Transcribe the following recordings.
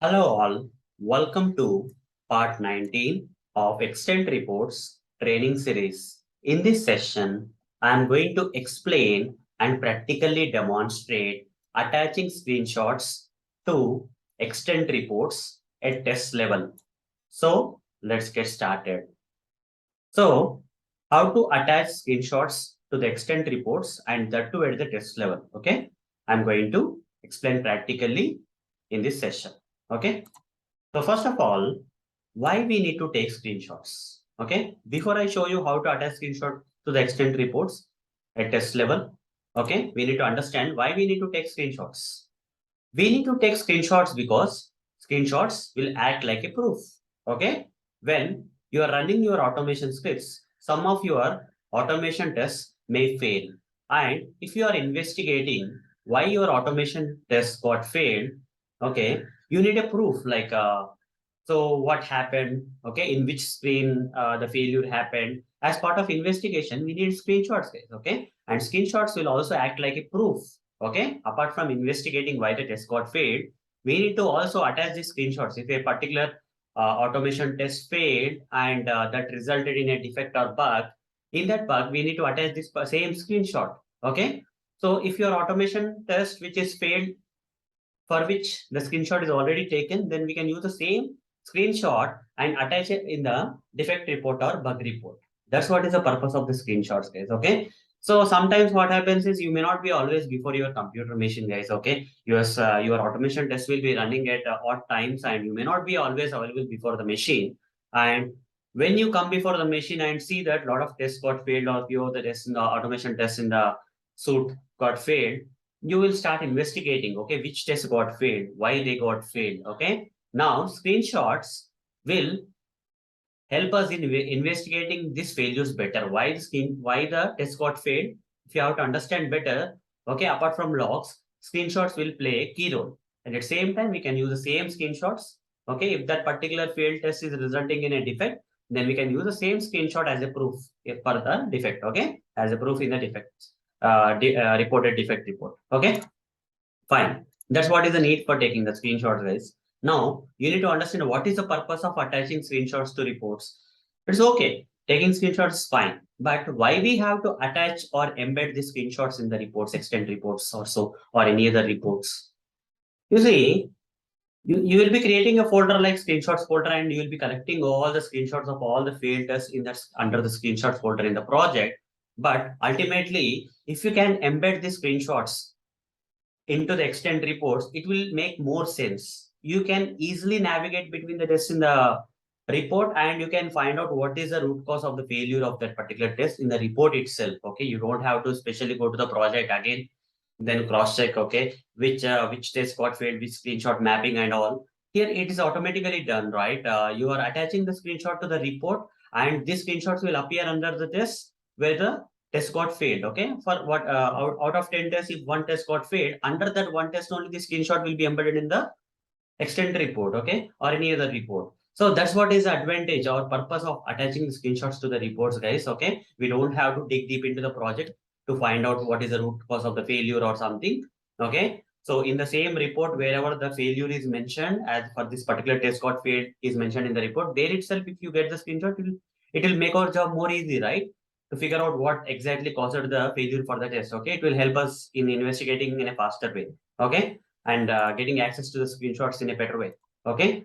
Hello all, welcome to part 19 of Extent Reports training series. In this session, I am going to explain and practically demonstrate attaching screenshots to extent reports at test level. So let's get started. So how to attach screenshots to the extent reports and that too at the test level. Okay, I'm going to explain practically in this session. Okay. So first of all, why we need to take screenshots? Okay, before I show you how to attach screenshot to the extent reports at test level, okay, we need to understand why we need to take screenshots. We need to take screenshots because screenshots will act like a proof. Okay, when you are running your automation scripts, some of your automation tests may fail. And if you are investigating why your automation test got failed, okay, you need a proof like so what happened, okay, in which screen the failure happened. As part of investigation, we need screenshots, guys, okay? And screenshots will also act like a proof, okay? Apart from investigating why the test got failed, we need to also attach the screenshots. If a particular automation test failed and that resulted in a defect or bug, in that bug, we need to attach this same screenshot, okay? So if your automation test which is failed for which the screenshot is already taken, then we can use the same screenshot and attach it in the defect report or bug report. That's what is the purpose of the screenshots, guys. Okay. So sometimes what happens is you may not be always before your computer machine, guys. Okay. Your automation test will be running at odd times and you may not be always available before the machine. And when you come before the machine and see that a lot of tests got failed or few of the tests in the automation tests in the suit got failed, you will start investigating, okay, which test got failed, why they got failed, okay. Now screenshots will help us in investigating these failures better. Why the test got failed? If you have to understand better, okay, apart from logs, screenshots will play a key role. And at the same time, we can use the same screenshots. Okay, if that particular failed test is resulting in a defect, then we can use the same screenshot as a proof for the defect. Okay, as a proof in the defect reported defect report. Okay. Fine. That's what is the need for taking the screenshots, guys. Now, you need to understand what is the purpose of attaching screenshots to reports. It's okay. Taking screenshots is fine. But why we have to attach or embed the screenshots in the reports, extent reports or so, or any other reports? You see, you will be creating a folder like screenshots folder and you will be collecting all the screenshots of all the failed tests in that under the screenshots folder in the project. But ultimately, if you can embed the screenshots into the extent reports, it will make more sense. You can easily navigate between the tests in the report and you can find out what is the root cause of the failure of that particular test in the report itself. Okay, you don't have to especially go to the project again, then cross check, okay, which test got failed, which screenshot mapping and all. Here it is automatically done, right? You are attaching the screenshot to the report and these screenshots will appear under the test where the test got failed. Okay, for what out of 10 tests, if one test got failed, under that one test only the screenshot will be embedded in the extent report, okay, or any other report. So that's what is the advantage or purpose of attaching the screenshots to the reports, guys. Okay, we don't have to dig deep into the project to find out what is the root cause of the failure or something. Okay, so in the same report, wherever the failure is mentioned, as for this particular test got failed is mentioned in the report, there itself, if you get the screenshot, it will make our job more easy, right? To figure out what exactly caused the failure for the test. Okay, it will help us in investigating in a faster way. Okay, and getting access to the screenshots in a better way. Okay.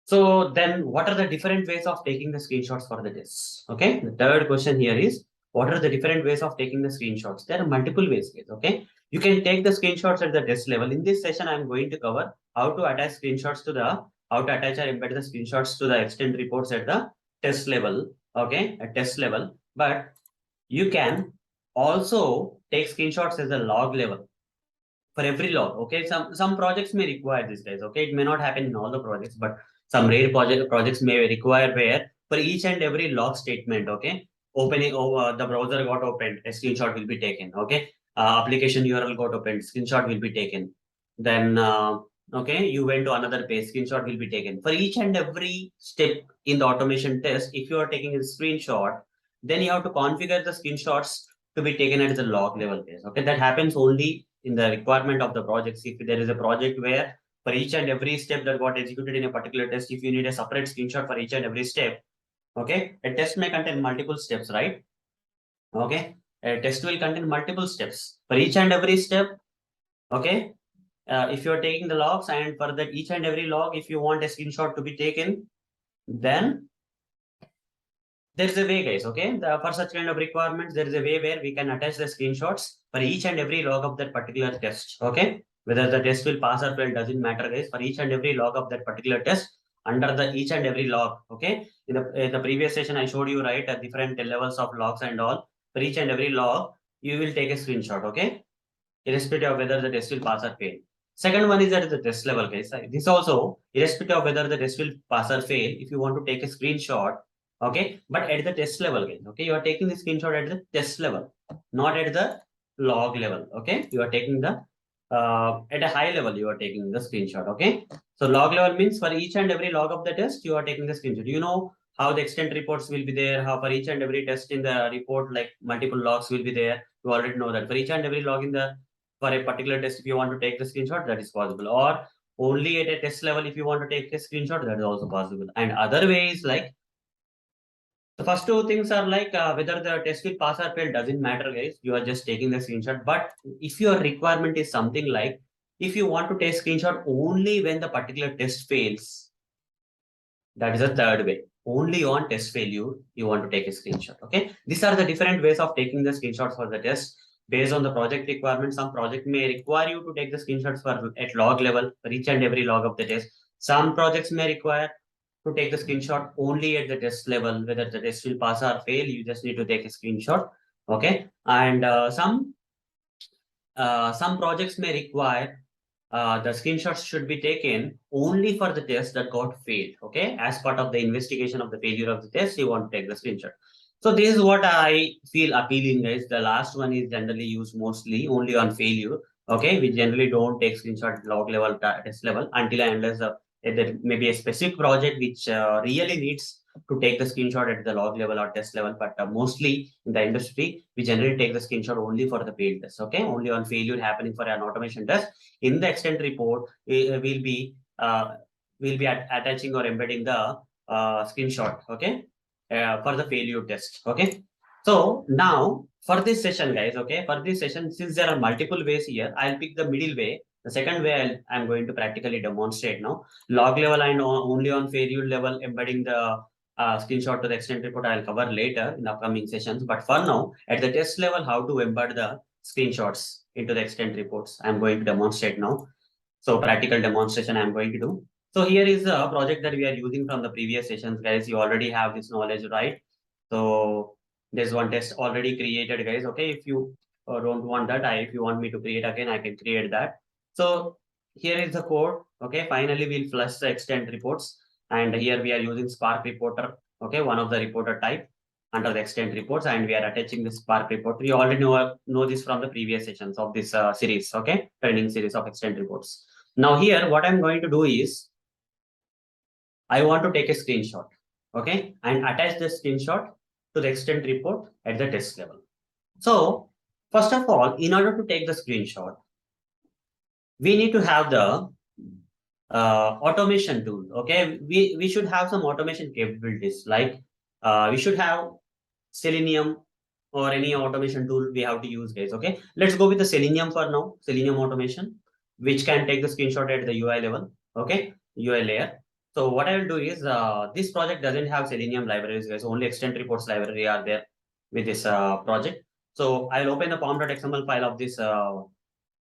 So then what are the different ways of taking the screenshots for the tests? Okay. The third question here is, what are the different ways of taking the screenshots? There are multiple ways, guys. Okay. You can take the screenshots at the test level. In this session, I'm going to cover how to attach screenshots to the, how to attach or embed the screenshots to the extent reports at the test level. Okay. At test level. But you can also take screenshots as a log level for every log. Okay, some projects may require this, guys. Okay, it may not happen in all the projects, but some rare projects may require where for each and every log statement, okay, opening over the browser got opened, a screenshot will be taken. Okay, application URL got opened, screenshot will be taken. Then okay, you went to another page, screenshot will be taken for each and every step in the automation test. If you are taking a screenshot, then you have to configure the screenshots to be taken at the log level case. Okay, that happens only in the requirement of the projects. If there is a project where for each and every step that got executed in a particular test, if you need a separate screenshot for each and every step, okay, a test may contain multiple steps, right? Okay, a test will contain multiple steps for each and every step. Okay, if you are taking the logs, and for that each and every log, if you want a screenshot to be taken, then there's a way, guys. Okay, for such kind of requirements, there is a way where we can attach the screenshots for each and every log of that particular test. Okay, whether the test will pass or fail doesn't matter, guys. For each and every log of that particular test, under the each and every log. Okay, in the previous session, I showed you, right, at different levels of logs and all. For each and every log, you will take a screenshot. Okay, irrespective of whether the test will pass or fail. Second one is at the test level, guys. This also, irrespective of whether the test will pass or fail, if you want to take a screenshot, okay, but at the test level, guys, okay, you are taking the screenshot at the test level, not at the log level, okay, you are taking the at a high level, you are taking the screenshot, okay. So log level means for each and every log of the test, you are taking the screenshot. You know how the extent reports will be there, how for each and every test in the report, like multiple logs will be there. You already know that for each and every log in the for a particular test, if you want to take the screenshot, that is possible. Or only at a test level, if you want to take a screenshot, that is also possible. And other ways, like the first two things are like whether the test will pass or fail doesn't matter, guys. You are just taking the screenshot. But if your requirement is something like if you want to take screenshot only when the particular test fails, that is the third way. Only on test failure, you want to take a screenshot. Okay. These are the different ways of taking the screenshots for the test based on the project requirement. Some project may require you to take the screenshots for at log level for each and every log of the test. Some projects may require to take the screenshot only at the test level, whether the test will pass or fail. You just need to take a screenshot. Okay. And some projects may require the screenshots should be taken only for the test that got failed. Okay, as part of the investigation of the failure of the test, you want to take the screenshot. So this is what I feel appealing, guys. The last one is generally used mostly only on failure. Okay, we generally don't take screenshot at log level, test level until and unless there may be a specific project which really needs to take the screenshot at the log level or test level. But mostly in the industry, we generally take the screenshot only for the failed test. Okay, only on failure happening for an automation test. In the extent report, we'll be attaching or embedding the screenshot. Okay, for the failure test. Okay, so now for this session, guys. Okay, for this session, since there are multiple ways here, I'll pick the middle way. The second way I'm going to practically demonstrate now. Log level and only on failure level embedding the screenshot to the extent report I'll cover later in upcoming sessions. But for now, at the test level, how to embed the screenshots into the extent reports, I'm going to demonstrate now. So practical demonstration I'm going to do. So here is a project that we are using from the previous sessions, guys. You already have this knowledge, right? So there's one test already created, guys. Okay, if you don't want that, if you want me to create again, I can create that. So here is the code. Okay, finally we'll flush the extent reports, and here we are using Spark Reporter. Okay, one of the reporter type under the extent reports, and we are attaching the Spark report. We already know this from the previous sessions of this series. Okay, training series of extent reports. Now here, what I'm going to do is I want to take a screenshot, okay, and attach the screenshot to the extent report at the test level. So first of all, in order to take the screenshot, we need to have the automation tool. Okay, we should have some automation capabilities. Like we should have Selenium or any automation tool we have to use, guys. Okay, let's go with the Selenium for now. Selenium automation, which can take the screenshot at the UI level. Okay, UI layer. So what I will do is this project doesn't have Selenium libraries, guys. Only extent reports library are there with this project. So I'll open the pom.xml file of this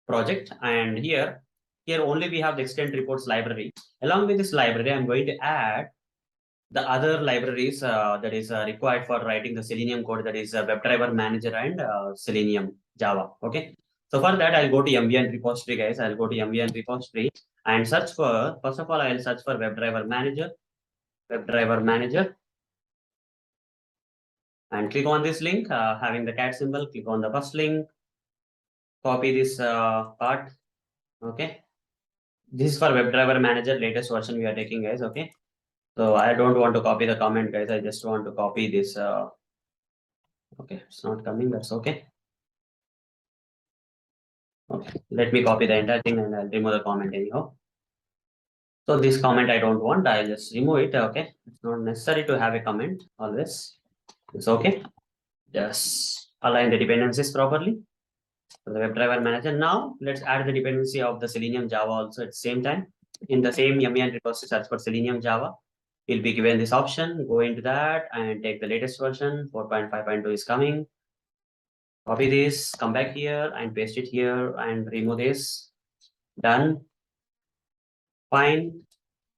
project, and here only we have the extent reports library. Along with this library, I'm going to add the other libraries that is required for writing the Selenium code, that is WebDriver Manager and Selenium Java. Okay. So for that, I'll go to MVN repository, guys. I'll go to MVN repository and search for, first of all, I'll search for WebDriver Manager, and click on this link, having the cat symbol, click on the first link, copy this part. Okay. This is for WebDriver Manager, latest version we are taking, guys. Okay. So I don't want to copy the comment, guys. I just want to copy this. Okay, it's not coming. That's okay. Okay, let me copy the entire thing and I'll remove the comment anyhow. So this comment I don't want, I'll just remove it. Okay, it's not necessary to have a comment always. It's okay. Just align the dependencies properly for the WebDriver manager. Now let's add the dependency of the Selenium Java also at the same time. In the same yummy and request to search for Selenium Java, you'll be given this option. Go into that and take the latest version. 4.5.2 is coming. Copy this, come back here and paste it here and remove this. Done. Fine.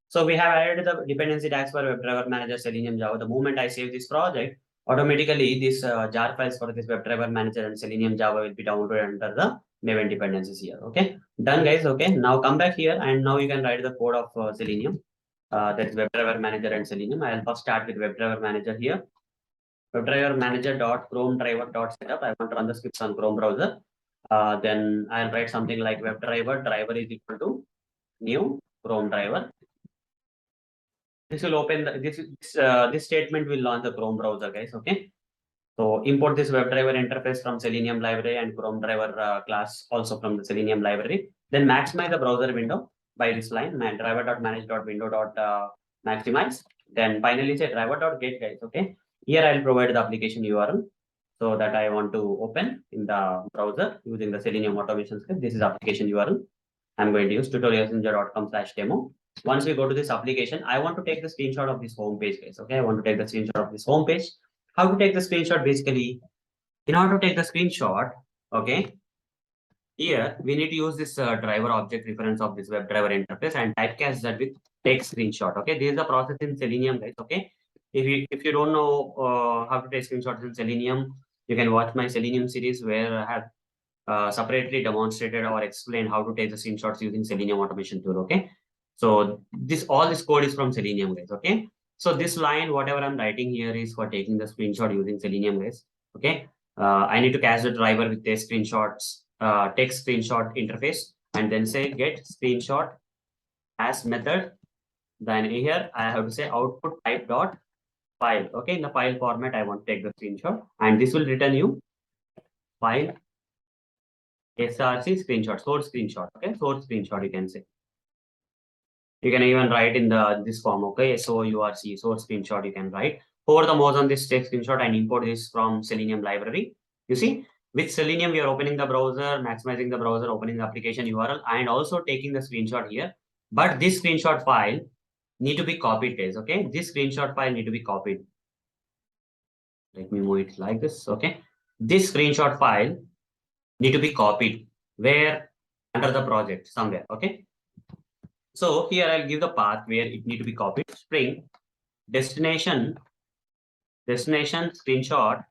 So we have added the dependency tags for WebDriver Manager Selenium Java. The moment I save this project, automatically this jar files for this WebDriver Manager and Selenium Java will be downloaded under the Maven dependencies here. Okay, done guys. Okay, now come back here and now you can write the code of Selenium. That is WebDriver Manager and Selenium. I'll first start with WebDriver Manager here. WebDriver Manager dot Chrome driver dot setup. I want to run the scripts on Chrome browser. Then I'll write something like WebDriver driver is equal to new Chrome driver. This will open the, this statement will launch the Chrome browser, guys. Okay. So import this WebDriver interface from Selenium library and Chrome driver class also from the Selenium library. Then maximize the browser window by this line, driver.manage.window.maximize. Then finally say driver.get, guys. Okay. Here I'll provide the application URL so that I want to open in the browser using the Selenium automation script. This is application URL. I'm going to use tutorialsninja.com/demo. Once we go to this application, I want to take the screenshot of this home page, guys. Okay, I want to take the screenshot of this home page. How to take the screenshot? Basically, in order to take the screenshot, okay, here we need to use this driver object reference of this WebDriver interface and typecast that with take screenshot. Okay, this is the process in Selenium, guys. Okay, if you don't know how to take screenshots in Selenium, you can watch my Selenium series where I have separately demonstrated or explained how to take the screenshots using Selenium automation tool. Okay, so all this code is from Selenium, guys. Okay, so this line, whatever I'm writing here is for taking the screenshot using Selenium, guys. Okay, I need to catch the driver with the screenshots, text screenshot interface, and then say get screenshot as method. Then here I have to say output type dot file. Okay, in the file format, I want to take the screenshot, and this will return you file SRC screenshot, source screenshot. Okay, source screenshot you can say. You can even write in this form. Okay, SOURC, source screenshot you can write. Hover the mouse on this text screenshot and import this from Selenium library. You see, with Selenium we are opening the browser, maximizing the browser, opening the application URL, and also taking the screenshot here. But this screenshot file need to be copied, guys. Okay, this screenshot file need to be copied. Let me move it like this. Okay, this screenshot file need to be copied where under the project somewhere. Okay, so here I'll give the path where it need to be copied. String destination screenshot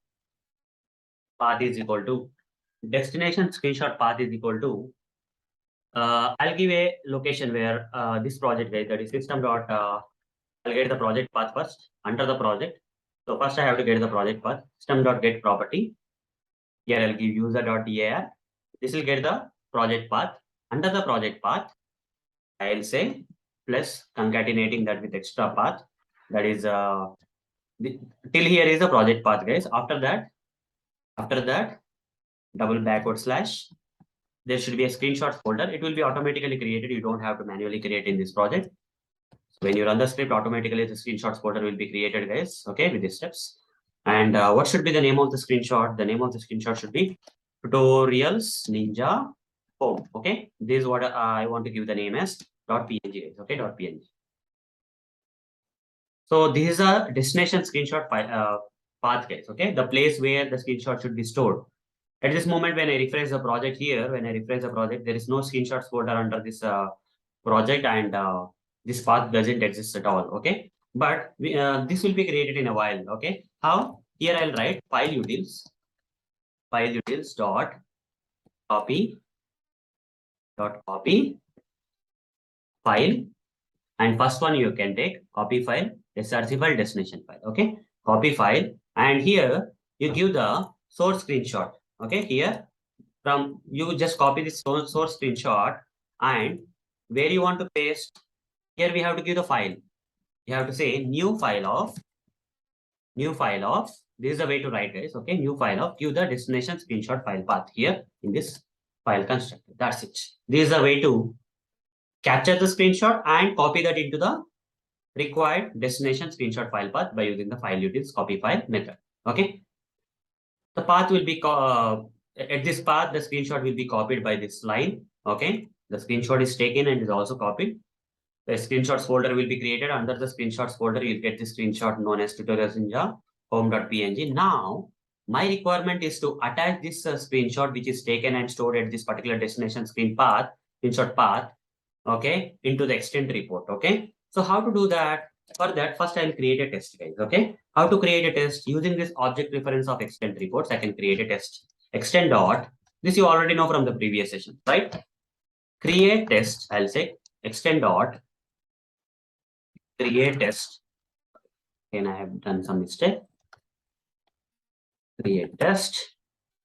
path is equal to destination screenshot path is equal to I'll give a location where this project, guys, that is system dot I'll get the project path first under the project. So first I have to get the project path, system dot get property. Here I'll give user dot dar. This will get the project path. Under the project path, I'll say plus concatenating that with extra path. That is till here is the project path, guys. After that, double backward slash. There should be a screenshot folder. It will be automatically created. You don't have to manually create in this project. So when you run the script, automatically the screenshots folder will be created, guys. Okay, with these steps. And what should be the name of the screenshot? The name of the screenshot should be tutorials ninja home. Okay, this is what I want to give the name as .png. Okay, .png. So this is a destination screenshot path, guys. Okay, the place where the screenshot should be stored. At this moment, when I refresh the project here, there is no screenshots folder under this project, and this path doesn't exist at all. Okay, but this will be created in a while. Okay, how? Here I'll write file utils dot copy file, and first one you can take copy file, src file, destination file. Okay, copy file, and here you give the source screenshot. Okay, here from you just copy this source screenshot, and where you want to paste, here we have to give the file. You have to say new file of, this is the way to write, guys. Okay, new file of, give the destination screenshot file path here in this file constructor. That's it. This is the way to capture the screenshot and copy that into the required destination screenshot file path by using the file utils copy file method. Okay. The path will be, at this path, the screenshot will be copied by this line. Okay. The screenshot is taken and is also copied. The screenshots folder will be created. Under the screenshots folder, you'll get the screenshot known as tutorials ninja home.png. Now, my requirement is to attach this screenshot, which is taken and stored at this particular destination screenshot path, okay, into the extent report. Okay. So how to do that? For that, first I'll create a test, guys. Okay. How to create a test? Using this object reference of extent reports, I can create a test. Extend dot. This you already know from the previous session, right? Create test. I'll say extend dot create test. Again, I have done some mistake. Create test.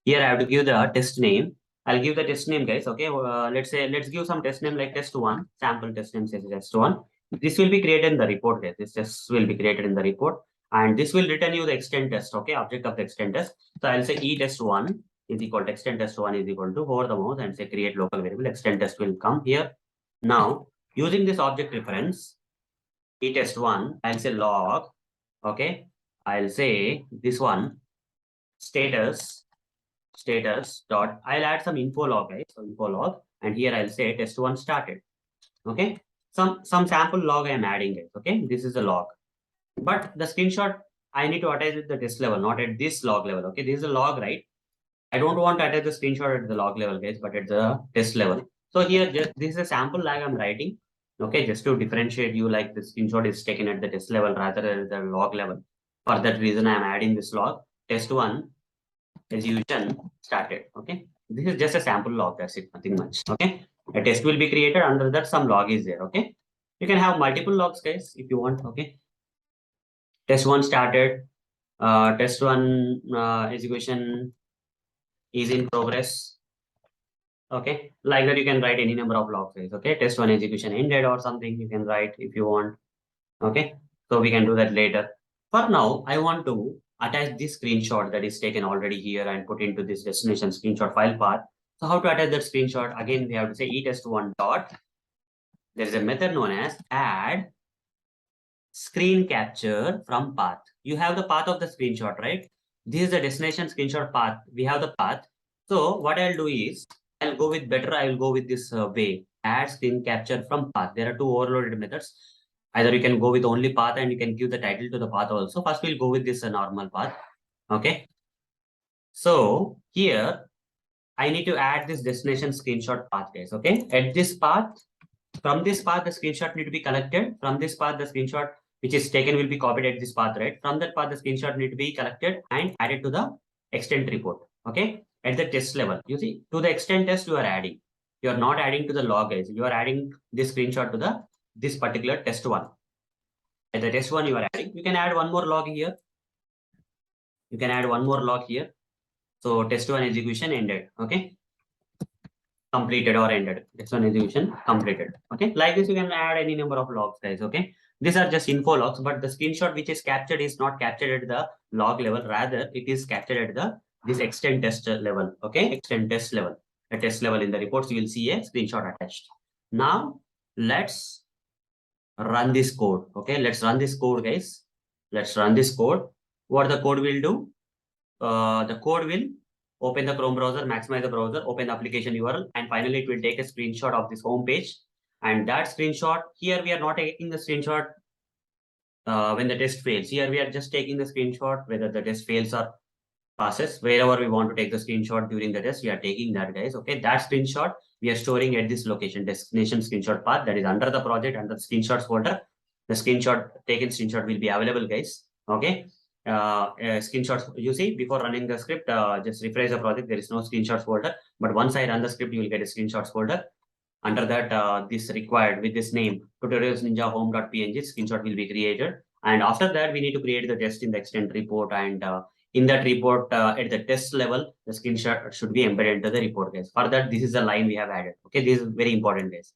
Here I have to give the test name. I'll give the test name, guys. Okay. Let's give some test name like test one. Sample test name says test one. This will be created in the report, guys. This test will be created in the report, and this will return you the extent test. Okay, object of the extent test. So I'll say e test one is equal to extent test one is equal to hover the mouse and say create local variable extent test will come here. Now using this object reference e test one, I'll say log. Okay, I'll say this one status dot, I'll add some info log, guys. So info log, and here I'll say test one started. Okay, some sample log I am adding it. Okay, this is a log, but the screenshot I need to attach at the test level, not at this log level. Okay, this is a log, right? I don't want to attach the screenshot at the log level, guys, but at the test level. So here, just this is a sample lag I'm writing. Okay, just to differentiate you, like the screenshot is taken at the test level rather than the log level. For that reason, I am adding this log. Test one execution started. Okay, this is just a sample log. That's it, nothing much. Okay, a test will be created. Under that, some log is there. Okay, you can have multiple logs, guys, if you want. Okay, test one started. Test one execution is in progress. Okay, like that you can write any number of logs. Okay, test one execution ended or something you can write if you want. Okay, so we can do that later. For now, I want to attach this screenshot that is taken already here and put into this destination screenshot file path. So how to attach that screenshot? Again, we have to say etest1 dot. There is a method known as add screen capture from path. You have the path of the screenshot, right? This is the destination screenshot path. We have the path. So what I'll do is I'll go with better. I will go with this way. Add screen capture from path. There are two overloaded methods. Either you can go with only path and you can give the title to the path also. First, we'll go with this normal path. Okay. So here I need to add this destination screenshot path, guys. Okay. At this path, from this path, the screenshot need to be collected. From this path, the screenshot which is taken will be copied at this path, right? From that path, the screenshot need to be collected and added to the extent report. Okay. At the test level, you see, to the extent test you are adding. You are not adding to the log, guys. You are adding this screenshot to this particular test one. At the test one you are adding. You can add one more log here. You can add one more log here. So test one execution ended. Okay. Completed or ended. Test one execution completed. Okay. Like this, you can add any number of logs, guys. Okay. These are just info logs, but the screenshot which is captured is not captured at the log level. Rather, it is captured at this extent test level. Okay. Extent test level. At test level in the reports, you will see a screenshot attached. Now, let's run this code. Okay, let's run this code, guys. Let's run this code. What the code will do? The code will open the Chrome browser, maximize the browser, open the application URL, and finally it will take a screenshot of this home page. And that screenshot, here we are not taking the screenshot when the test fails. Here we are just taking the screenshot whether the test fails or passes. Wherever we want to take the screenshot during the test, we are taking that, guys. Okay, that screenshot we are storing at this location, destination screenshot path, that is under the project, under the screenshots folder. The taken screenshot will be available, guys. Okay. Screenshots, you see, before running the script, just refresh the project. There is no screenshots folder, but once I run the script, you will get a screenshots folder. Under that, this required with this name, tutorials ninja home.png, screenshot will be created. And after that, we need to create the test in the extent report. And in that report, at the test level, the screenshot should be embedded into the report, guys. For that, this is the line we have added. Okay, this is very important, guys.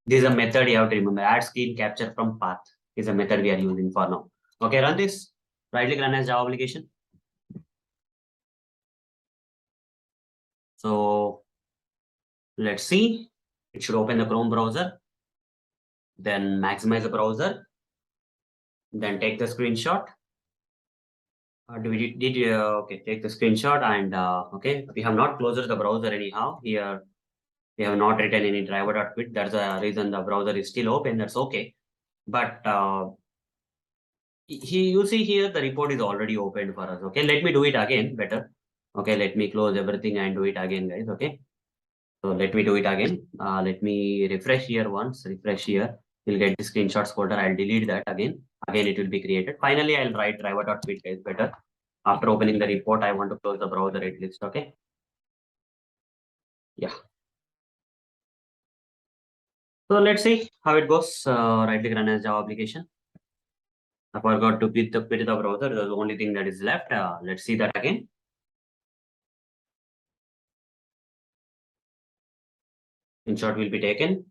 This is a method you have to remember. Add screen capture from path is a method we are using for now. Okay, run this. Right click, run as Java application. So let's see. It should open the Chrome browser. then maximize the browser, then take the screenshot. Okay, take the screenshot and okay, we have not closed the browser anyhow. Here we have not written any driver.quit. That's the reason the browser is still open. That's okay. But you see here the report is already opened for us. Okay, let me do it again better. Okay, let me close everything and do it again, guys. Okay, so let me do it again. Let me refresh here once. Refresh here. You'll get the screenshots folder. I'll delete that again. Again, it will be created. Finally, I'll write driver.quit, guys. Better. After opening the report, I want to close the browser at least. Okay. Yeah. So let's see how it goes. Right click run as Java application. I forgot to quit the browser. That's the only thing that is left. Let's see that again. Screenshot will be taken.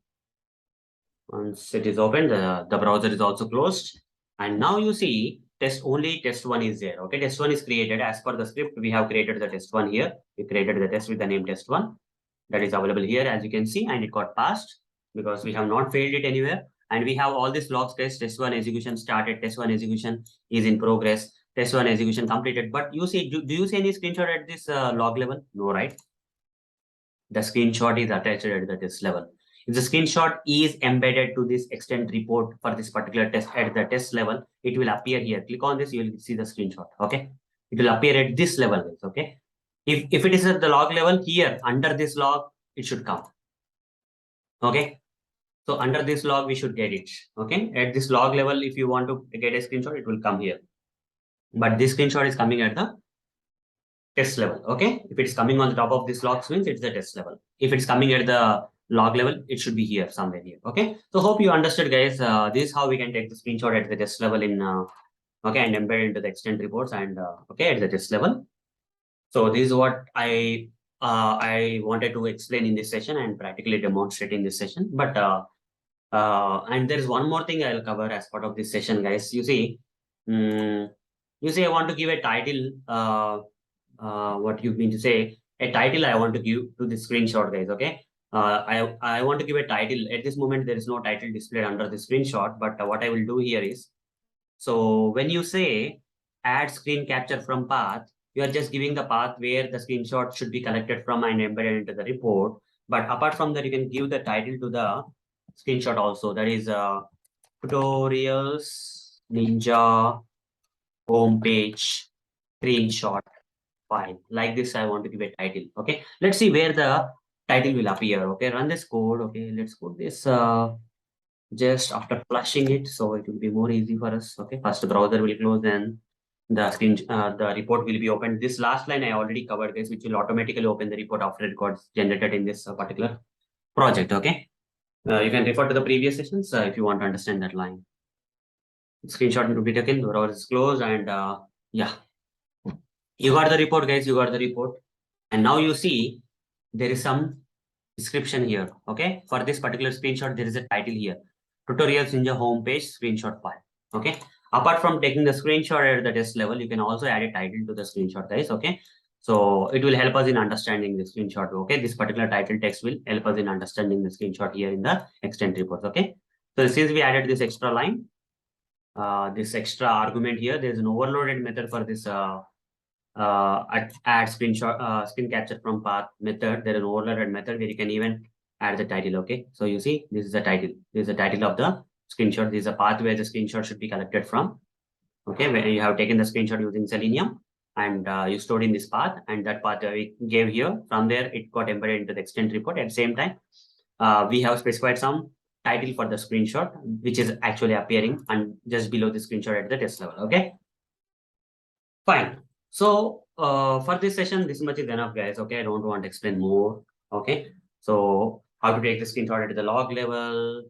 Once it is opened, the browser is also closed. And now you see test one is there. Okay, test one is created as per the script. We have created the test one here. We created the test with the name test one. That is available here as you can see, and it got passed because we have not failed it anywhere. And we have all these logs test one execution started, test one execution is in progress, test one execution completed. But you see, do you see any screenshot at this log level? No, right? The screenshot is attached at the test level. If the screenshot is embedded to this extent report for this particular test at the test level, it will appear here. Click on this, you will see the screenshot. Okay. It will appear at this level. Okay. If it is at the log level here, under this log, it should come. Okay. So under this log, we should get it. Okay. At this log level, if you want to get a screenshot, it will come here. But this screenshot is coming at the test level. Okay. If it's coming on the top of this log means it's the test level. If it's coming at the log level, it should be here, somewhere here. Okay. So hope you understood, guys. This is how we can take the screenshot at the test level in, okay, and embed into the extent reports and, okay, at the test level. So this is what I wanted to explain in this session and practically demonstrate in this session. But, and there is one more thing I'll cover as part of this session, guys. You see, I want to give a title, what you mean to say, a title I want to give to the screenshot, guys. Okay. I want to give a title. At this moment, there is no title displayed under the screenshot, but what I will do here is, so when you say add screen capture from path, you are just giving the path where the screenshot should be collected from and embedded into the report. But apart from that, you can give the title to the screenshot also. That is tutorials ninja homepage screenshot file. Like this, I want to give a title. Okay, let's see where the title will appear. Okay, run this code. Okay, let's put this just after flushing it, so it will be more easy for us. Okay, first the browser will close, then the report will be opened. This last line I already covered, guys, which will automatically open the report after it got generated in this particular project. Okay, you can refer to the previous sessions if you want to understand that line. Screenshot will be taken, the browser is closed, and yeah, you got the report, guys. You got the report, and now you see there is some description here. Okay, for this particular screenshot, there is a title here: Tutorials Ninja homepage screenshot file. Okay, apart from taking the screenshot at the test level, you can also add a title to the screenshot, guys. Okay, so it will help us in understanding the screenshot. Okay, this particular title text will help us in understanding the screenshot here in the extent reports. Okay, so since we added this extra line, this extra argument here, there is an overloaded method for this add screenshot screen capture from path method. There is an overloaded method where you can even add the title. Okay, so you see this is the title. This is the title of the screenshot. This is a path where the screenshot should be collected from. Okay, where you have taken the screenshot using Selenium and you stored in this path, and that path we gave here. From there, it got embedded into the extent report. At the same time, we have specified some title for the screenshot, which is actually appearing and just below the screenshot at the test level. Okay, fine. So for this session, this much is enough, guys. Okay, I don't want to explain more. Okay, so how to take the screenshot at the log level,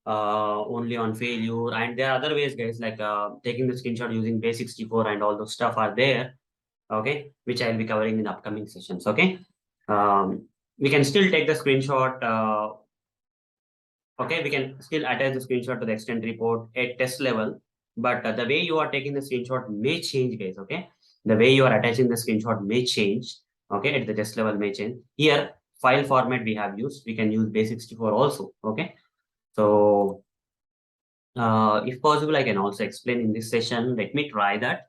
only on failure, and there are other ways, guys, like taking the screenshot using base64 and all those stuff are there. Okay, which I'll be covering in upcoming sessions. Okay, we can still take the screenshot. Okay, we can still attach the screenshot to the extent report at test level, but the way you are taking the screenshot may change, guys. Okay, the way you are attaching the screenshot may change. Okay, at the test level may change. Here, file format we have used, we can use base64 also. Okay, so If possible, I can also explain in this session. Let me try that.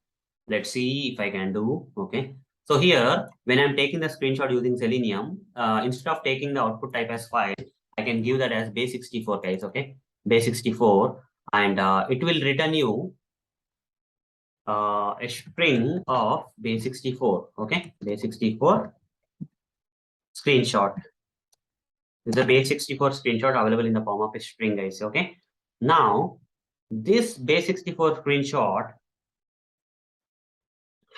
Let's see if I can do. Okay. So here, when I'm taking the screenshot using Selenium, instead of taking the output type as file, I can give that as base64 guys. Okay. Base64, and it will return you a string of base64. Okay. Base64 screenshot. This is a base64 screenshot available in the form of a string guys. Okay. Now, this base64 screenshot,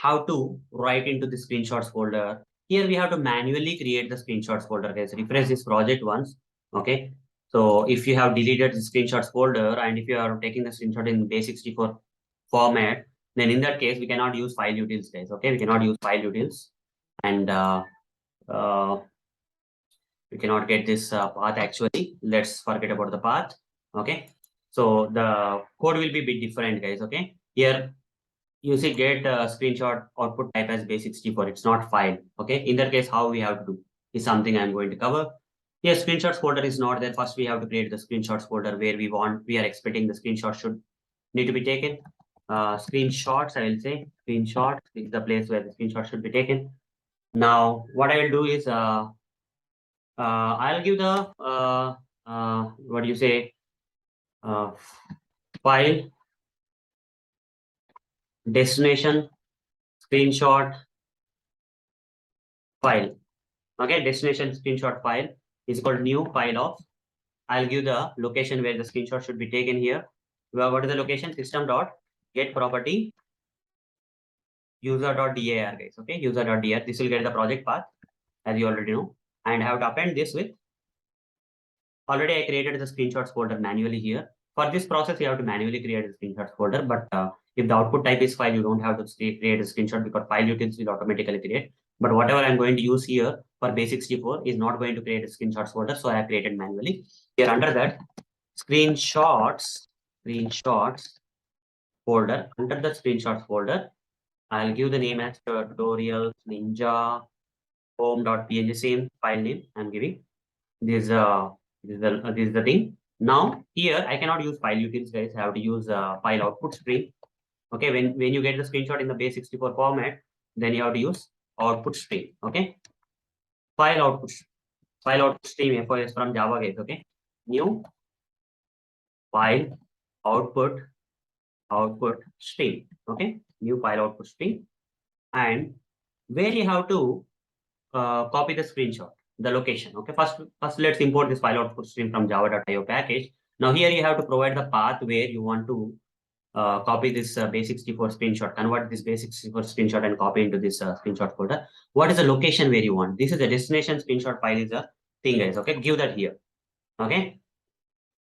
how to write into the screenshots folder. Here we have to manually create the screenshots folder, guys. Refresh this project once. Okay. So if you have deleted the screenshots folder and if you are taking the screenshot in base64 format, then in that case, we cannot use file utils, guys. Okay. We cannot use file utils, and uh, we cannot get this path actually. Let's forget about the path. Okay. So the code will be a bit different, guys. Okay. Here you see get screenshot output type as base64. It's not file. Okay. In that case, how we have to do is something I'm going to cover. Here, screenshots folder is not there. First, we have to create the screenshots folder where we are expecting the screenshot should need to be taken. Screenshots, I will say screenshot is the place where the screenshot should be taken. Now, what I will do is I'll give the what do you say uh, file destination screenshot file. Okay, destination screenshot file is called new file of. I'll give the location where the screenshot should be taken here. Well, what is the location? System dot get property user.dar guys. Okay, user.dar. This will get the project path as you already know, and I have to append this with. Already I created the screenshots folder manually here. For this process, you have to manually create a screenshots folder, but if the output type is file, you don't have to create a screenshot because file utils will automatically create. But whatever I'm going to use here for base64 is not going to create a screenshots folder, so I have created manually. Here under that, screenshots folder, under the screenshots folder, I'll give the name as tutorials ninja home.png, same file name I'm giving. This this is the thing. Now here I cannot use file utils, guys. I have to use file output stream. Okay, when you get the screenshot in the base64 format, then you have to use output stream. Okay, file output stream FOS from Java, guys. Okay, new file output stream. Okay, new file output stream, and where you have to copy the screenshot, the location. Okay, first let's import this file output stream from java.io package. Now here you have to provide the path where you want to copy this base64 screenshot, convert this base64 screenshot and copy into this screenshot folder. What is the location where you want? This is the destination screenshot file is a thing, guys. Okay, give that here. Okay,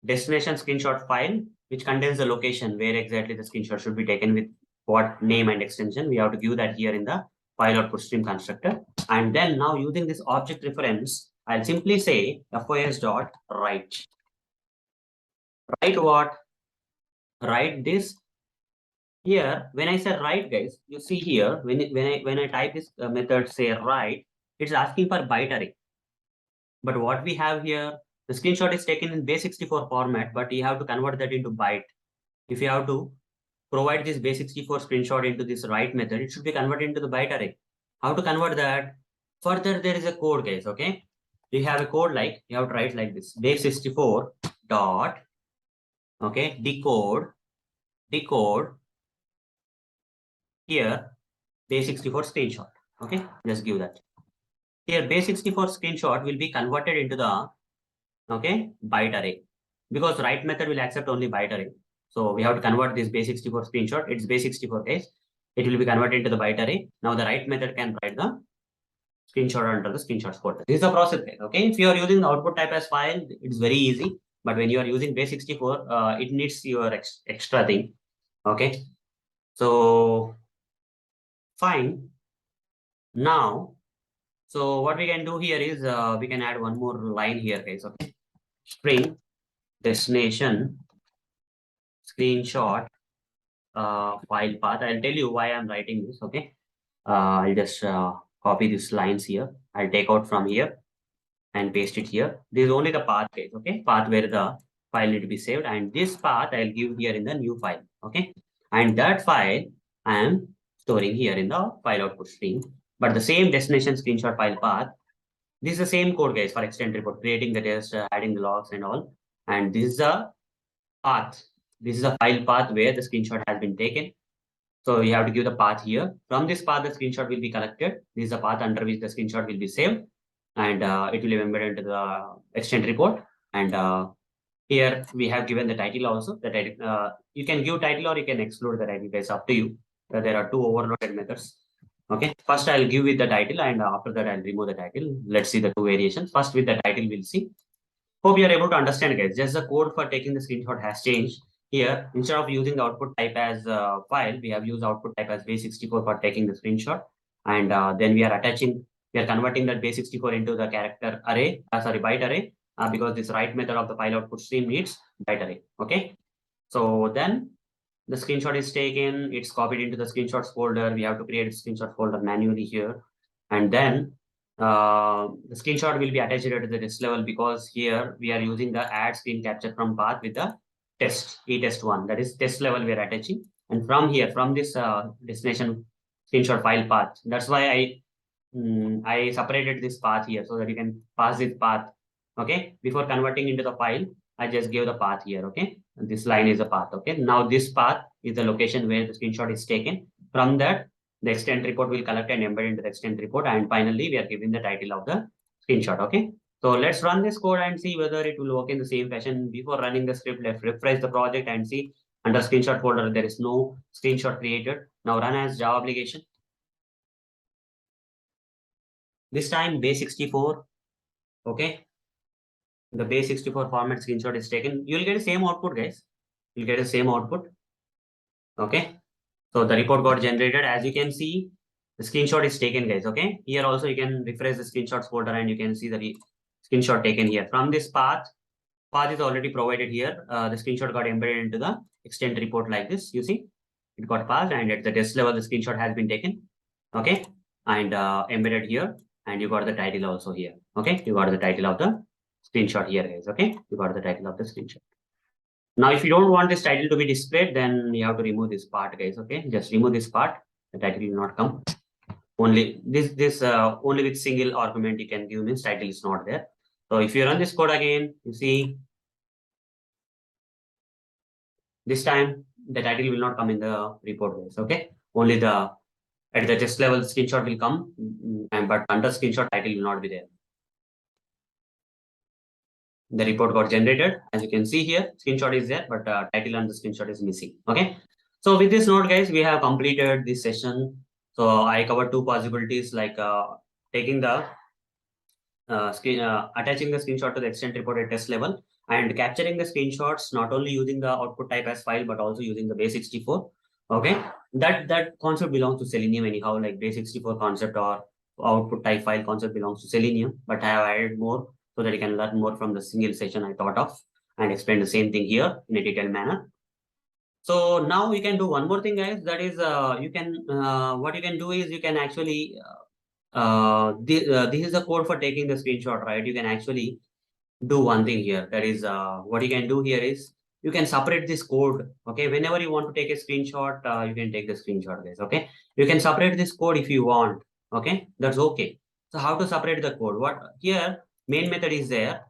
destination screenshot file which contains the location where exactly the screenshot should be taken with what name and extension. We have to give that here in the file output stream constructor. And then now using this object reference, I'll simply say FOS dot write. Write what? Write this. Here, when I say write, guys, you see here when I type this method say write, it's asking for byte array. But what we have here, the screenshot is taken in base64 format, but you have to convert that into byte. If you have to provide this base64 screenshot into this write method, it should be converted into the byte array. How to convert that? Further, there is a code, guys. Okay, you have a code like you have to write like this: base64 dot okay decode here base64 screenshot. Okay, just give that. Here base64 screenshot will be converted into the okay byte array because write method will accept only byte array. So we have to convert this base64 screenshot. It's base64 case. It will be converted into the byte array. Now the write method can write the screenshot under the screenshots folder. This is the process. Okay, if you are using the output type as file, it's very easy. But when you are using base64, it needs your extra thing. Okay, so fine. Now, so what we can do here is we can add one more line here, guys. Okay, string destination screenshot file path. I'll tell you why I'm writing this. Okay, I'll just copy these lines here. I'll take out from here and paste it here. This is only the path, guys. Okay, path where the file need to be saved, and this path I'll give here in the new file. Okay, and that file I am storing here in the file output stream. But the same destination screenshot file path, this is the same code, guys, for extend report, creating the test, adding the logs and all. And this is a path. This is a file path where the screenshot has been taken. So you have to give the path here. From this path, the screenshot will be collected. This is the path under which the screenshot will be saved, and it will be embedded into the extend report. And here we have given the title also. The title, you can give title or you can exclude the title, guys, up to you. There are two overloaded methods. Okay, first I'll give with the title, and after that I'll remove the title. Let's see the two variations. First with the title, we'll see. Hope you are able to understand, guys. Just the code for taking the screenshot has changed. Here, instead of using the output type as file, we have used output type as base64 for taking the screenshot. And then we are converting that base64 into the character array, byte array, because this write method of the file output stream needs byte array. Okay. So then the screenshot is taken, it's copied into the screenshots folder. We have to create a screenshot folder manually here. And then the screenshot will be attached to the test level, because here we are using the add screen capture from path with the test, test1, that is test level we are attaching. And from here, from this destination screenshot file path, that's why I separated this path here so that you can pass this path. Okay, before converting into the file, I just gave the path here. Okay, and this line is the path. Okay, now this path is the location where the screenshot is taken. From that, the extend report will collect and embed into the extend report, and finally we are giving the title of the screenshot. Okay, so let's run this code and see whether it will work in the same fashion. Before running the script, let's refresh the project and see under screenshot folder there is no screenshot created. Now run as Java application. This time base64. Okay, the base64 format screenshot is taken. You'll get the same output, guys. You'll get the same output. Okay, so the report got generated. As you can see, the screenshot is taken, guys. Okay, here also you can refresh the screenshots folder and you can see the screenshot taken here. From this path is already provided here. The screenshot got embedded into the extend report like this. You see, it got passed, and at the test level, the screenshot has been taken. Okay, and embedded here, and you got the title also here. Okay, you got the title of the screenshot here, guys. Okay, you got the title of the screenshot. Now, if you don't want this title to be displayed, then you have to remove this part, guys. Okay, just remove this part. The title will not come. Only only with single argument you can give, means title is not there. So if you run this code again, you see this time the title will not come in the report, guys. Okay, only the at the test level screenshot will come, but under screenshot title will not be there. The report got generated. As you can see here, screenshot is there, but title and the screenshot is missing. Okay. So with this note, guys, we have completed this session. So I covered two possibilities, like taking the attaching the screenshot to the extent report at test level, and capturing the screenshots not only using the output type as file, but also using the base64. Okay. That concept belongs to Selenium anyhow, like base64 concept or output type file concept belongs to Selenium, but I have added more so that you can learn more from the single session I thought of and explain the same thing here in a detailed manner. So now you can do one more thing, guys. That is, what you can do is you can actually, this is the code for taking the screenshot, right? You can actually do one thing here. That is, what you can do here is you can separate this code. Okay, whenever you want to take a screenshot, you can take the screenshot, guys. Okay, you can separate this code if you want. Okay, that's okay. So how to separate the code? What here main method is there,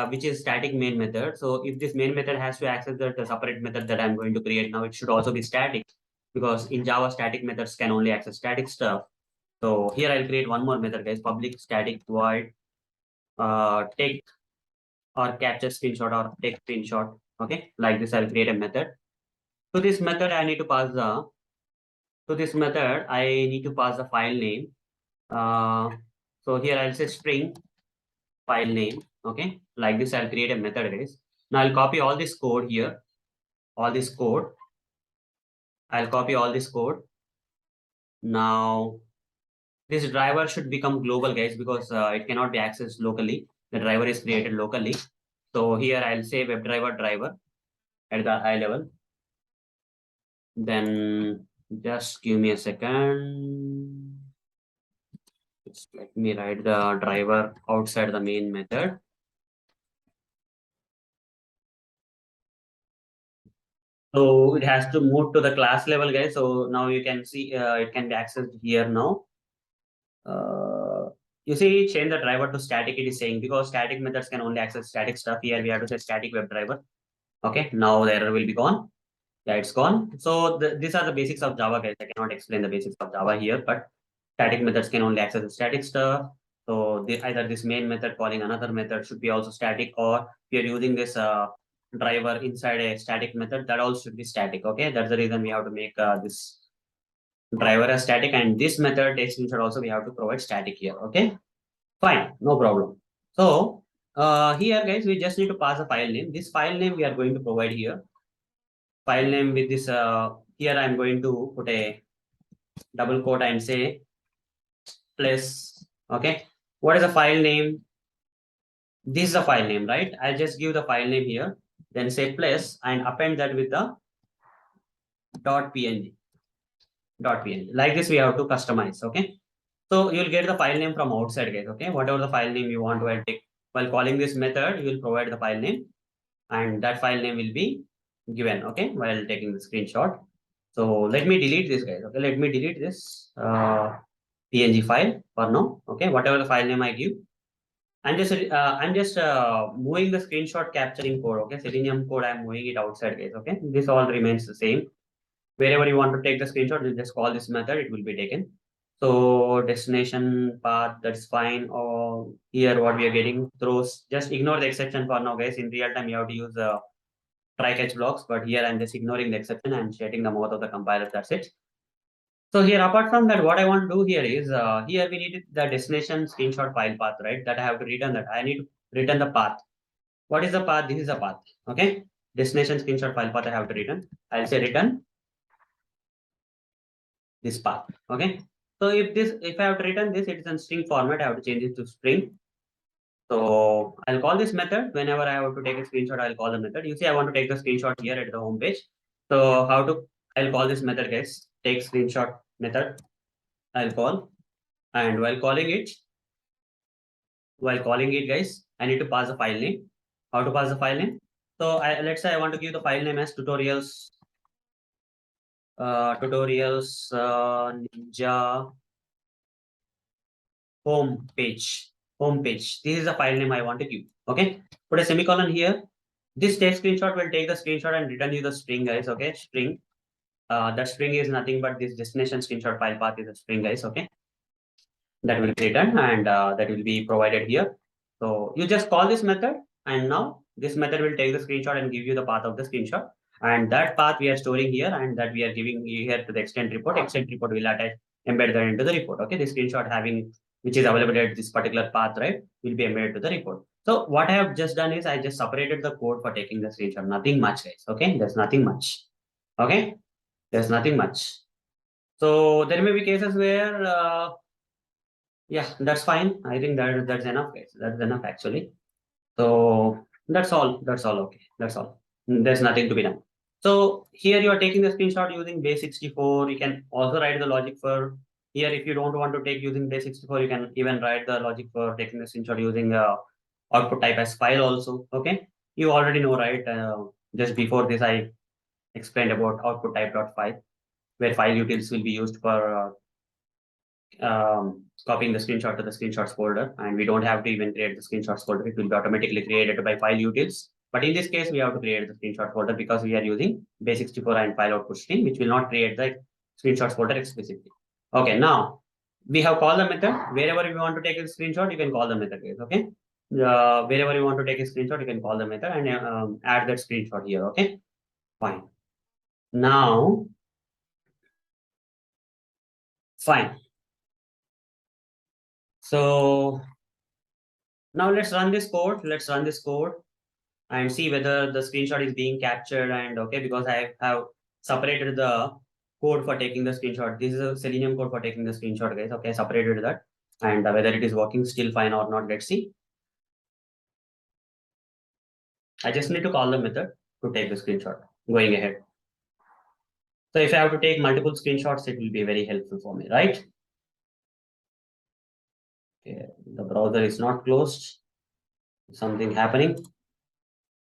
which is static main method. So if this main method has to access the separate method that I'm going to create now, it should also be static, because in Java static methods can only access static stuff. So here I'll create one more method, guys. Public static void take or capture screenshot or take screenshot. Okay, like this, I'll create a method. To this method, I need to pass the file name. So here I'll say string file name. Okay, like this, I'll create a method, guys. Now I'll copy all this code here, all this code. I'll copy all this code. Now this driver should become global, guys, because it cannot be accessed locally. The driver is created locally. So here I'll say WebDriver at the high level. Then just give me a second. Just let me write the driver outside the main method. So it has to move to the class level, guys. So now you can see it can be accessed here now. Uh, you see, change the driver to static. It is saying because static methods can only access static stuff. Here we have to say static web driver. Okay, now the error will be gone. Yeah, it's gone. So these are the basics of Java, guys. I cannot explain the basics of Java here, but static methods can only access the static stuff. So either this main method calling another method should be also static, or we are using this driver inside a static method, that also should be static. Okay, that's the reason we have to make this driver as static, and this method takes should also we have to provide static here. Okay, fine, no problem. So here, guys, we just need to pass a file name. This file name we are going to provide here. File name with this here I'm going to put a double quote and say plus. Okay, what is the file name? This is the file name, right? I'll just give the file name here, then say plus and append that with the .png. .png. Like this, we have to customize. Okay, so you'll get the file name from outside, guys. Okay, whatever the file name you want to take while calling this method, you will provide the file name, and that file name will be given. Okay, while taking the screenshot. So let me delete this, guys. Okay, let me delete this PNG file for now. Okay, whatever the file name I give, I'm just moving the screenshot capturing code. Okay, Selenium code. I'm moving it outside, guys. Okay, this all remains the same. Wherever you want to take the screenshot, you just call this method. It will be taken. So destination path, that's fine. Or here, what we are getting throws. Just ignore the exception for now, guys. In real time, you have to use try catch blocks, but here I'm just ignoring the exception and shutting the mouth of the compiler. That's it. So here, apart from that, what I want to do here is here we need the destination screenshot file path, right? That I have to return that. I need to return the path. What is the path? This is the path. Okay. Destination screenshot file path I have to return. I'll say return this path. Okay. So if I have to return this, it is in string format. I have to change it to string. So I'll call this method whenever I have to take a screenshot. I'll call the method. You see, I want to take the screenshot here at the home page. So I'll call this method, guys. Take screenshot method. I'll call, and while calling it, guys, I need to pass the file name. How to pass the file name? So let's say I want to give the file name as tutorials ninja home page. This is the file name I want to give. Okay, put a semicolon here. This text screenshot will take the screenshot and return you the string, guys. Okay, string. The string is nothing but this destination screenshot file path is a string, guys. Okay, that will be returned, and that will be provided here. So you just call this method, and now this method will take the screenshot and give you the path of the screenshot. And that path we are storing here, and that we are giving here to the extent report. Extent report will attach embed that into the report. Okay, the screenshot having which is available at this particular path, right, will be embedded to the report. So what I have just done is I just separated the code for taking the screenshot. Nothing much, guys. Okay, there's nothing much. Okay, there's nothing much. So there may be cases where yeah, that's fine. I think that's enough, guys. That's enough actually. So that's all. That's all. Okay. That's all. There's nothing to be done. So here you are taking the screenshot using base64. You can also write the logic for here. If you don't want to take using base64, you can even write the logic for taking the screenshot using output type as file also. Okay. You already know, right? Just before this, I explained about output type dot file, where file utils will be used for copying the screenshot to the screenshots folder, and we don't have to even create the screenshots folder. It will be automatically created by file utils. But in this case, we have to create the screenshot folder because we are using base64 and file output stream, which will not create the screenshots folder explicitly. Okay, now we have called the method. Wherever you want to take a screenshot, you can call the method. Okay, wherever you want to take a screenshot, you can call the method and add that screenshot here. Okay, fine. Now, fine. So now let's run this code. Let's run this code and see whether the screenshot is being captured. And okay, because I have separated the code for taking the screenshot. This is a Selenium code for taking the screenshot, guys. Okay, I separated that, and whether it is working still fine or not, let's see. I just need to call the method to take the screenshot going ahead. So if I have to take multiple screenshots, it will be very helpful for me, right? Okay, the browser is not closed. Something happening.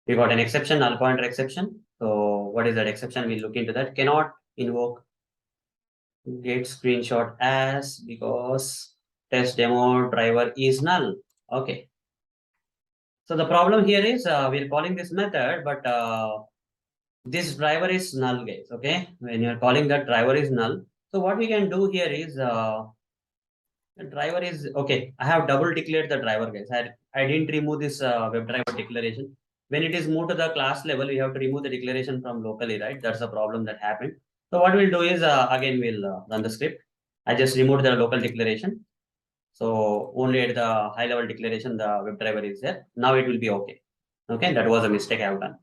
We got an exception, null pointer exception. So what is that exception? We'll look into that. Cannot invoke get screenshot as because test demo driver is null. Okay. So the problem here is we're calling this method, but this driver is null, guys. Okay. When you're calling that driver is null. So what we can do here is the driver is okay. I have double declared the driver, guys. I didn't remove this WebDriver declaration. When it is moved to the class level, we have to remove the declaration from locally, right? That's a problem that happened. So what we'll do is again we'll run the script. I just removed the local declaration. So only at the high level declaration the WebDriver is there. Now it will be okay. Okay, that was a mistake I have done.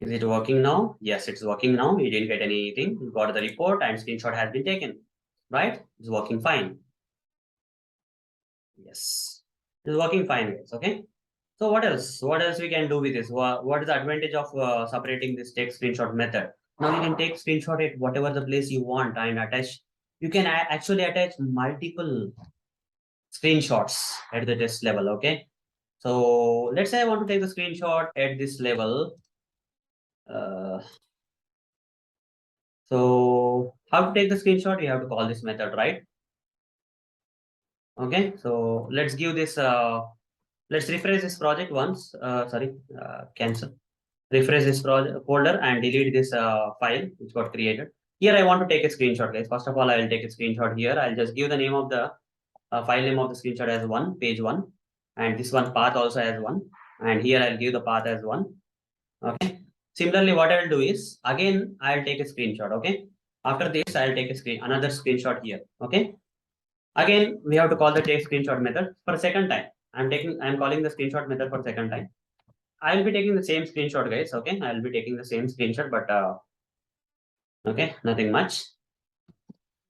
Is it working now? Yes, it's working now. You didn't get anything. You got the report and screenshot has been taken. Right? It's working fine. Yes. It's working fine, guys. Okay. So what else? What else we can do with this? What is the advantage of separating this take screenshot method? Now you can take screenshot at whatever the place you want and attach. You can actually attach multiple screenshots at the test level. Okay. So let's say I want to take the screenshot at this level. Uh, so how to take the screenshot? You have to call this method, right? Okay. So let's give this. Let's refresh this project once. Sorry, cancel. Refresh this project folder and delete this file which got created. Here I want to take a screenshot, guys. First of all, I will take a screenshot here. I'll just give the name of the file name of the screenshot as page one, and this one path also as one. And here I'll give the path as one. Okay. Similarly, what I will do is again I'll take a screenshot. Okay. After this, I'll take another screenshot here. Okay. Again, we have to call the take screenshot method for a second time. I'm calling the screenshot method for second time. I'll be taking the same screenshot, guys. Okay, I'll be taking the same screenshot, but okay, nothing much.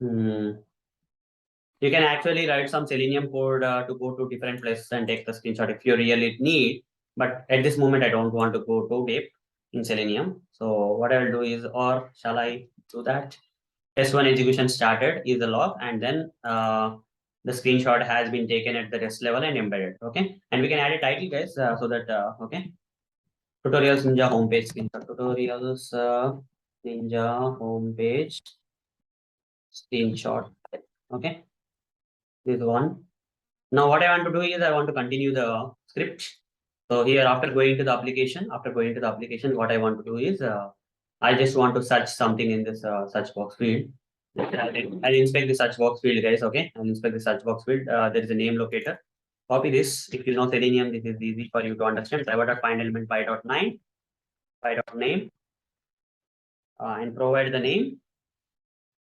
Hmm. You can actually write some Selenium code to go to different places and take the screenshot if you really need. But at this moment, I don't want to go too deep in Selenium. So what I will do is, or shall I do that? Test1 execution started is the log, and then the screenshot has been taken at the test level and embedded. Okay, and we can add a title, guys, so that okay. Tutorials Ninja homepage screenshot. Tutorials Ninja homepage screenshot. Okay, this one. Now what I want to do is I want to continue the script. So here after going to the application, what I want to do is I just want to search something in this search box field. I'll inspect the search box field, guys. Okay, I'll inspect the search box field. There is a name locator. Copy this. If you know Selenium, this is easy for you to understand. Driver.find element by.9, by.name, and provide the name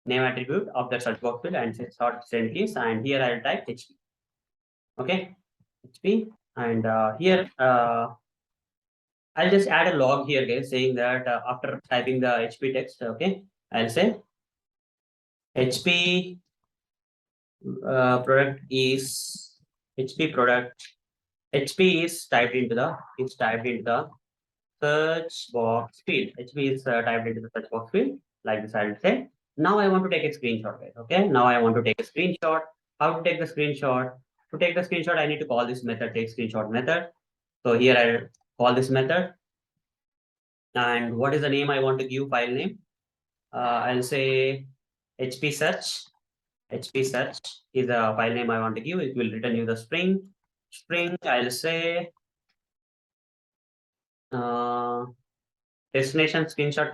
attribute of the search box field and say sort send keys. And here I'll type HP. Okay, HP. And here I'll just add a log here, guys, saying that after typing the HP text, okay, I'll say HP product is HP product. HP is typed into the search box field. HP is typed into the search box field, like this. I'll say. Now I want to take a screenshot, guys. Okay. Now I want to take a screenshot. How to take the screenshot? To take the screenshot, I need to call this method take screenshot method. So here I'll call this method. And what is the name I want to give file name? I'll say HP search. HP search is a file name I want to give. It will return you the string. I'll say destination screenshot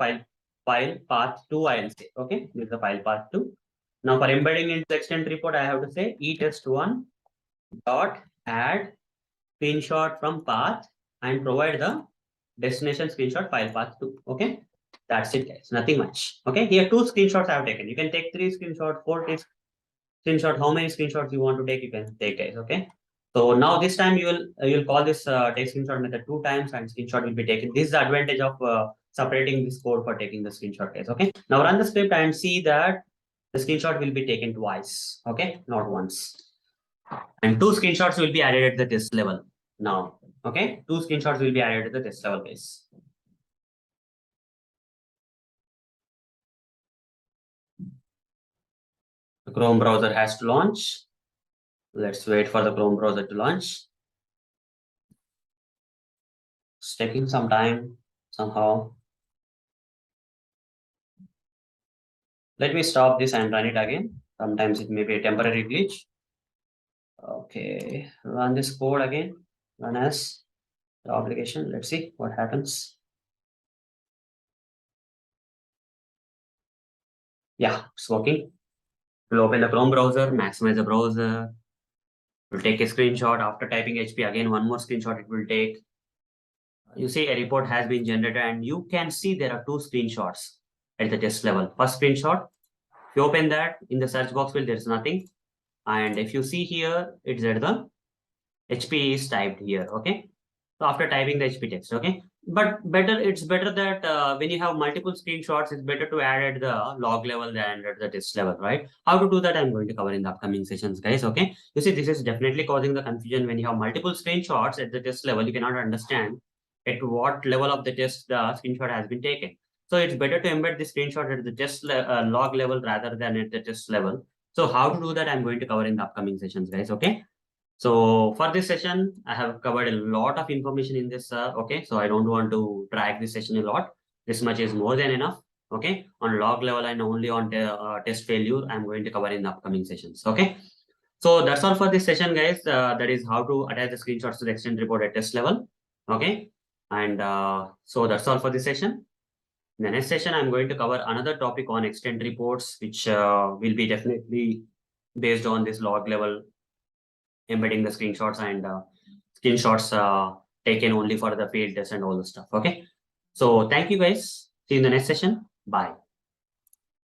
file path 2. I'll say okay. This is the file path 2. Now for embedding into the extent report, I have to say etest1 dot add screenshot from path and provide the destination screenshot file path 2. Okay, that's it, guys. Nothing much. Okay, here 2 screenshots I have taken. You can take 3 screenshots, 4 screenshot. How many screenshots you want to take, you can take, guys. Okay. So now this time you'll call this take screenshot method 2 times and screenshot will be taken. This is the advantage of separating this code for taking the screenshot, guys. Okay. Now run the script and see that the screenshot will be taken twice. Okay, not once. And 2 screenshots will be added at the test level now. Okay, 2 screenshots will be added at the test level, guys. The Chrome browser has to launch. Let's wait for the Chrome browser to launch. It's taking some time somehow. Let me stop this and run it again. Sometimes it may be a temporary glitch. Okay, run this code again. Run as the application. Let's see what happens. Yeah, it's working. We'll open the Chrome browser, maximize the browser. We'll take a screenshot after typing HP. Again, one more screenshot it will take. You see a report has been generated and you can see there are two screenshots at the test level. First screenshot, if you open that in the search box field, there's nothing. And if you see here, it's at the HP is typed here. Okay. So after typing the HP text, okay. But it's better that when you have multiple screenshots, it's better to add at the log level than at the test level, right? How to do that, I'm going to cover in the upcoming sessions, guys. Okay. You see, this is definitely causing the confusion when you have multiple screenshots at the test level. You cannot understand at what level of the test the screenshot has been taken. So it's better to embed the screenshot at the log level rather than at the test level. So how to do that, I'm going to cover in the upcoming sessions, guys. Okay. So for this session, I have covered a lot of information in this. Okay, so I don't want to drag this session a lot. This much is more than enough. Okay, on log level and only on test failure, I'm going to cover in the upcoming sessions. Okay, so that's all for this session, guys. That is how to attach the screenshots to the extent report at test level. Okay, and so that's all for this session. In the next session, I'm going to cover another topic on extent reports, which will be definitely based on this log level embedding the screenshots and screenshots taken only for the field test and all the stuff. Okay. So thank you guys. See you in the next session. Bye.